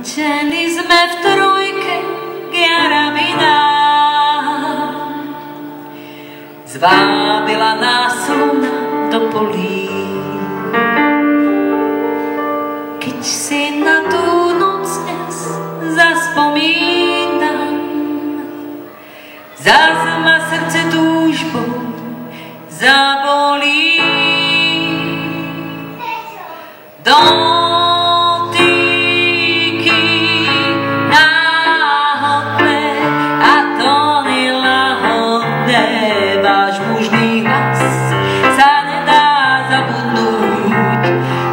Leteli sme v trojke k jarabinám, zvábila nás luna do polí. Keď si na tú noc dnes zaspomínam, zas ma srdce túžbou zabolí. Dotyky náhodné a tóny lahodné, váš mužný hlas sa nedá zabudnúť.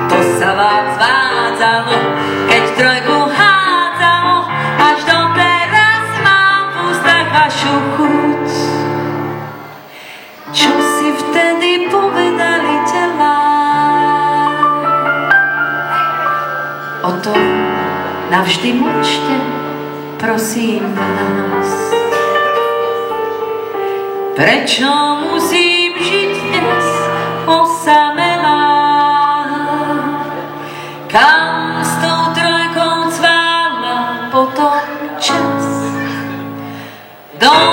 To sa vám zvádzalo, keď trojku hádzalo, až doteraz mám v ústach vašu chuť. Čo si vtedy povedali telá? O tom navždy mlčte, prosím vás. Prečo musím žiť dnes osamelá? Kam s tou trojkou cvála potom čas? Dotyky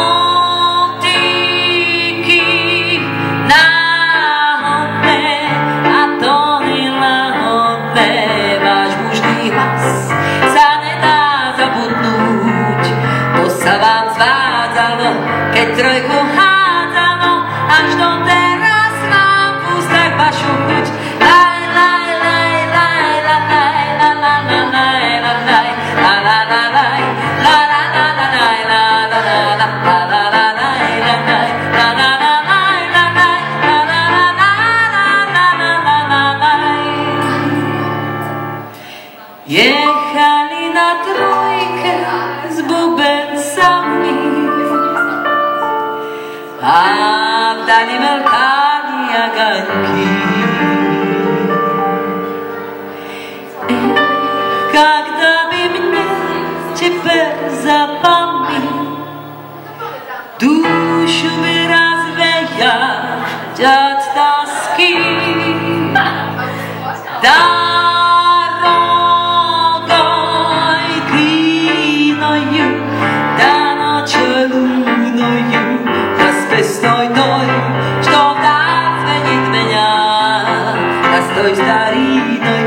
náhodné a tóny lahodné, váš mužný hlas sa nedá zabudnúť. To sa vám zvádzalo, keď trojku hádzalo, až doteraz mám v ústach vašu chuť. Laj, laj, laj, laj, laj, laj, laj, laj, laj, laj, laj, laj, laj, jechali na trojke s bubencami a vdali veľkáni aganky. Когда бы мне теперь запомнить, душу бы развеять от тоски. Stoj той, что вдаль звенит меня, да стой, старинной